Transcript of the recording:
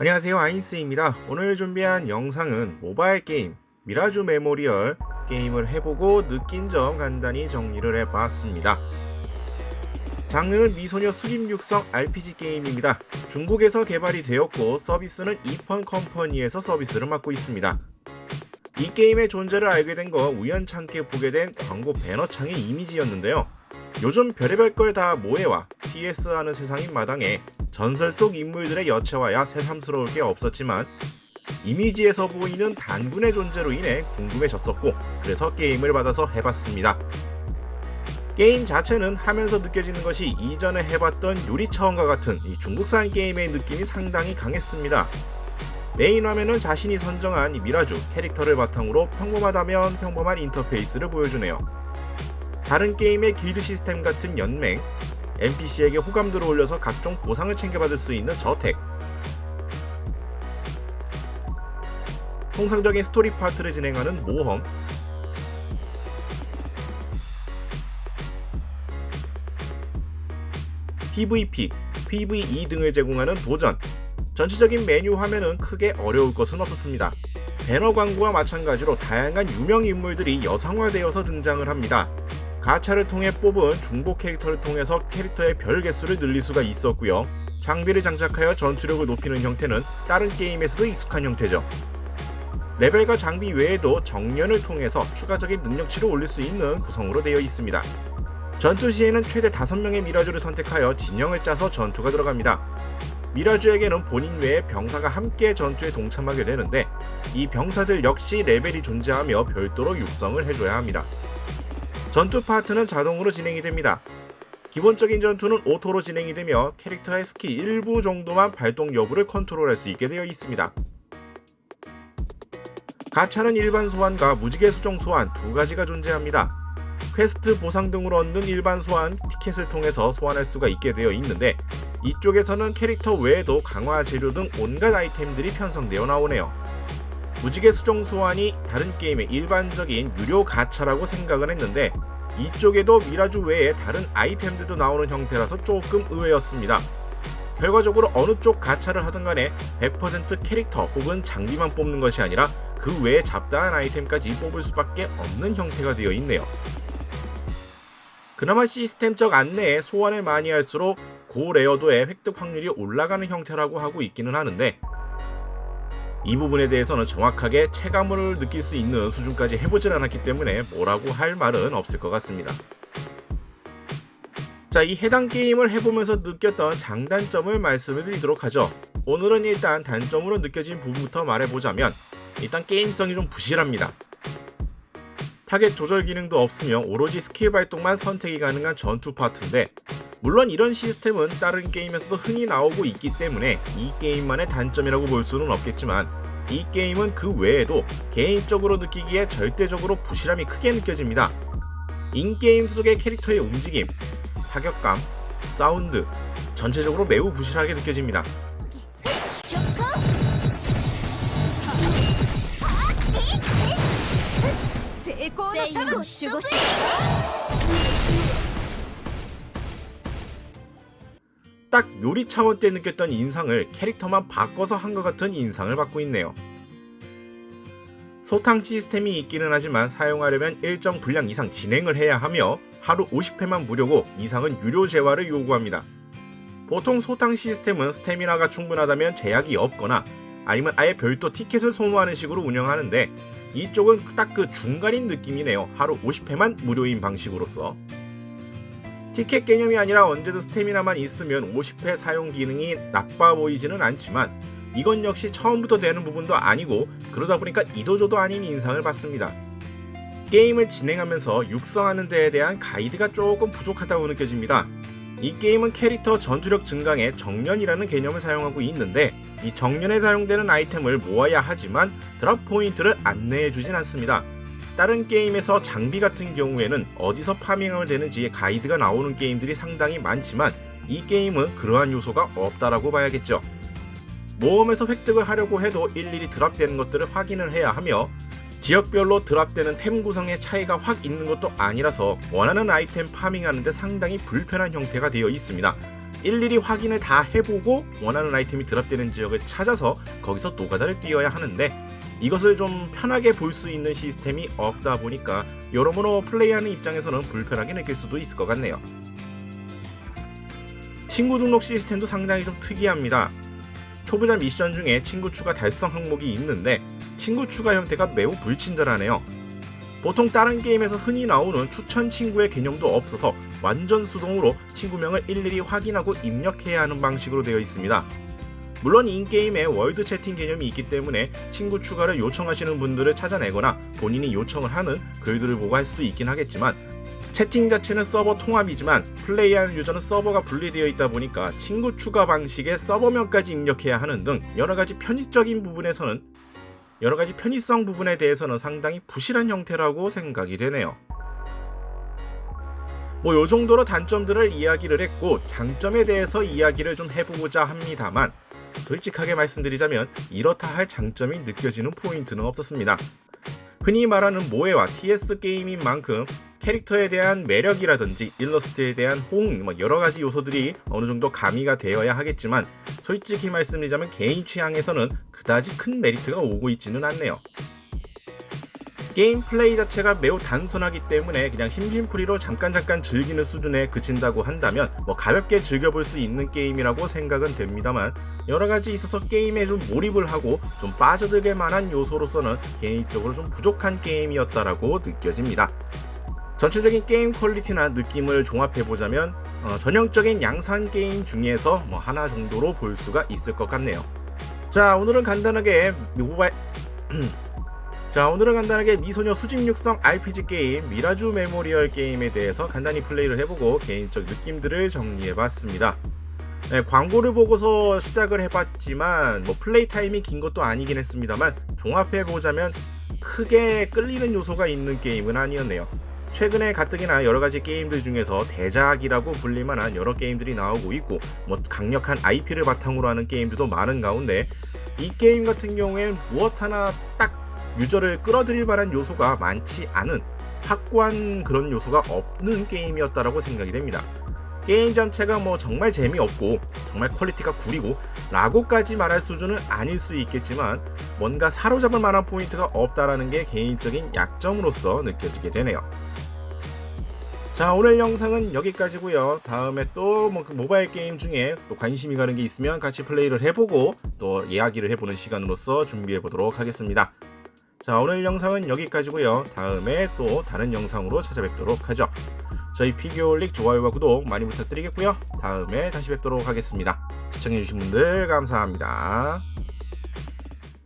안녕하세요, 아인스입니다. 오늘 준비한 영상은 모바일 게임 미라주 메모리얼 게임을 해보고 느낀 점 간단히 정리를 해봤습니다. 장르는 미소녀 수집 육성 RPG 게임입니다. 중국에서 개발이 되었고 서비스는 이펀 컴퍼니에서 서비스를 맡고 있습니다. 이 게임의 존재를 알게 된 거 우연찮게 보게 된 광고 배너창의 이미지였는데요. 요즘 별의별 걸 다 모해와 TS하는 세상인 마당에 전설 속 인물들의 여체와야 새삼스러울 게 없었지만 이미지에서 보이는 단군의 존재로 인해 궁금해졌었고 그래서 게임을 받아서 해봤습니다. 게임 자체는 하면서 느껴지는 것이 이전에 해봤던 요리차원과 같은 이 중국산 게임의 느낌이 상당히 강했습니다. 메인 화면은 자신이 선정한 이 미라주 캐릭터를 바탕으로 평범하다면 평범한 인터페이스를 보여주네요. 다른 게임의 길드 시스템 같은 연맹, NPC에게 호감도를 올려서 각종 보상을 챙겨받을 수 있는 저택, 통상적인 스토리 파트를 진행하는 모험, PVP, PVE 등을 제공하는 도전, 전체적인 메뉴 화면은 크게 어려울 것은 없었습니다. 배너 광고와 마찬가지로 다양한 유명 인물들이 여성화되어서 등장을 합니다. 가차를 통해 뽑은 중복 캐릭터를 통해서 캐릭터의 별 개수를 늘릴 수가 있었고요. 장비를 장착하여 전투력을 높이는 형태는 다른 게임에서도 익숙한 형태죠. 레벨과 장비 외에도 정년을 통해서 추가적인 능력치를 올릴 수 있는 구성으로 되어 있습니다. 전투 시에는 최대 5명의 미라주를 선택하여 진영을 짜서 전투가 들어갑니다. 미라주에게는 본인 외에 병사가 함께 전투에 동참하게 되는데 이 병사들 역시 레벨이 존재하며 별도로 육성을 해줘야 합니다. 전투 파트는 자동으로 진행이 됩니다. 기본적인 전투는 오토로 진행이 되며 캐릭터의 스킬 일부 정도만 발동 여부를 컨트롤할 수 있게 되어 있습니다. 가차는 일반 소환과 무지개 수정 소환 두 가지가 존재합니다. 퀘스트 보상 등으로 얻는 일반 소환 티켓을 통해서 소환할 수가 있게 되어 있는데 이쪽에서는 캐릭터 외에도 강화 재료 등 온갖 아이템들이 편성되어 나오네요. 무지개 수정 소환이 다른 게임의 일반적인 유료 가차라고 생각은 했는데 이쪽에도 미라주 외에 다른 아이템들도 나오는 형태라서 조금 의외였습니다. 결과적으로 어느 쪽 가차를 하든 간에 100% 캐릭터 혹은 장비만 뽑는 것이 아니라 그 외에 잡다한 아이템까지 뽑을 수밖에 없는 형태가 되어 있네요. 그나마 시스템적 안내에 소환을 많이 할수록 고레어도의 획득 확률이 올라가는 형태라고 하고 있기는 하는데 이 부분에 대해서는 정확하게 체감을 느낄 수 있는 수준까지 해보질 않았기 때문에 뭐라고 할 말은 없을 것 같습니다. 자, 이 해당 게임을 해보면서 느꼈던 장단점을 말씀을 드리도록 하죠. 오늘은 일단 단점으로 느껴진 부분부터 말해보자면 일단 게임성이 좀 부실합니다. 타겟 조절 기능도 없으며 오로지 스킬 발동만 선택이 가능한 전투 파트인데 물론 이런 시스템은 다른 게임에서도 흔히 나오고 있기 때문에 이 게임만의 단점이라고 볼 수는 없겠지만 이 게임은 그 외에도 개인적으로 느끼기에 절대적으로 부실함이 크게 느껴집니다. 인게임 속의 캐릭터의 움직임, 타격감, 사운드 전체적으로 매우 부실하게 느껴집니다. 딱 요리 차원 때 느꼈던 인상을 캐릭터만 바꿔서 한 것 같은 인상을 받고 있네요. 소탕 시스템이 있기는 하지만 사용하려면 일정 분량 이상 진행을 해야 하며 하루 50회만 무료고 이상은 유료 재화를 요구합니다. 보통 소탕 시스템은 스태미나가 충분하다면 제약이 없거나 아니면 아예 별도 티켓을 소모하는 식으로 운영하는데 이쪽은 딱 그 중간인 느낌이네요. 하루 50회만 무료인 방식으로서 티켓 개념이 아니라 언제든 스태미나만 있으면 50회 사용 기능이 나빠 보이지는 않지만 이건 역시 처음부터 되는 부분도 아니고 그러다 보니까 이도저도 아닌 인상을 받습니다. 게임을 진행하면서 육성하는 데에 대한 가이드가 조금 부족하다고 느껴집니다. 이 게임은 캐릭터 전투력 증강에 정년이라는 개념을 사용하고 있는데 이 정년에 사용되는 아이템을 모아야 하지만 드랍 포인트를 안내해주진 않습니다. 다른 게임에서 장비 같은 경우에는 어디서 파밍하면 되는지 가이드가 나오는 게임들이 상당히 많지만 이 게임은 그러한 요소가 없다라고 봐야겠죠. 모험에서 획득을 하려고 해도 일일이 드랍되는 것들을 확인을 해야 하며 지역별로 드랍되는 템 구성의 차이가 확 있는 것도 아니라서 원하는 아이템 파밍하는데 상당히 불편한 형태가 되어 있습니다. 일일이 확인을 다 해보고 원하는 아이템이 드랍되는 지역을 찾아서 거기서 노가다를 뛰어야 하는데, 이것을 좀 편하게 볼 수 있는 시스템이 없다 보니까 여러모로 플레이하는 입장에서는 불편하게 느낄 수도 있을 것 같네요. 친구 등록 시스템도 상당히 좀 특이합니다. 초보자 미션 중에 친구 추가 달성 항목이 있는데 친구 추가 형태가 매우 불친절하네요. 보통 다른 게임에서 흔히 나오는 추천 친구의 개념도 없어서 완전 수동으로 친구명을 일일이 확인하고 입력해야 하는 방식으로 되어 있습니다. 물론 인게임에 월드 채팅 개념이 있기 때문에 친구 추가를 요청하시는 분들을 찾아내거나 본인이 요청을 하는 글들을 보고 할 수도 있긴 하겠지만, 채팅 자체는 서버 통합이지만 플레이하는 유저는 서버가 분리되어 있다 보니까 친구 추가 방식에 서버명까지 입력해야 하는 등 여러가지 편의성 부분에 대해서는 상당히 부실한 형태라고 생각이 되네요. 요 정도로 단점들을 이야기를 했고, 장점에 대해서 이야기를 좀 해보고자 합니다만, 솔직하게 말씀드리자면 이렇다 할 장점이 느껴지는 포인트는 없었습니다. 흔히 말하는 모해와 TS 게임인 만큼 캐릭터에 대한 매력이라든지 일러스트에 대한 호응, 여러가지 요소들이 어느정도 가미가 되어야 하겠지만, 솔직히 말씀드리자면 개인 취향에서는 그다지 큰 메리트가 오고 있지는 않네요. 게임 플레이 자체가 매우 단순하기 때문에 그냥 심심풀이로 잠깐 즐기는 수준에 그친다고 한다면 가볍게 즐겨볼 수 있는 게임이라고 생각은 됩니다만, 여러가지 있어서 게임에 좀 몰입을 하고 좀 빠져들게 만한 요소로서는 개인적으로 좀 부족한 게임이었다라고 느껴집니다. 전체적인 게임 퀄리티나 느낌을 종합해보자면 전형적인 양산 게임 중에서 하나 정도로 볼 수가 있을 것 같네요. 자, 오늘은 간단하게 미소녀 수직 육성 RPG 게임 미라주 메모리얼 게임에 대해서 간단히 플레이를 해보고 개인적 느낌들을 정리해봤습니다. 네, 광고를 보고서 시작을 해봤지만 플레이 타임이 긴 것도 아니긴 했습니다만, 종합해보자면 크게 끌리는 요소가 있는 게임은 아니었네요. 최근에 가뜩이나 여러가지 게임들 중에서 대작이라고 불릴만한 여러 게임들이 나오고 있고, 강력한 IP를 바탕으로 하는 게임들도 많은 가운데 이 게임 같은 경우엔 무엇 하나 딱 유저를 끌어들일 만한 요소가 많지 않은, 확고한 그런 요소가 없는 게임이었다라고 생각이 됩니다. 게임 자체가 정말 재미없고 정말 퀄리티가 구리고 라고까지 말할 수준은 아닐 수 있겠지만, 뭔가 사로잡을 만한 포인트가 없다라는 게 개인적인 약점으로서 느껴지게 되네요. 자, 오늘 영상은 여기까지고요. 다음에 또 모바일 게임 중에 또 관심이 가는 게 있으면 같이 플레이를 해보고 또 이야기를 해보는 시간으로서 준비해보도록 하겠습니다. 자, 오늘 영상은 여기까지고요. 다음에 또 다른 영상으로 찾아뵙도록 하죠. 저희 피규어올릭 좋아요와 구독 많이 부탁드리겠고요. 다음에 다시 뵙도록 하겠습니다. 시청해주신 분들 감사합니다.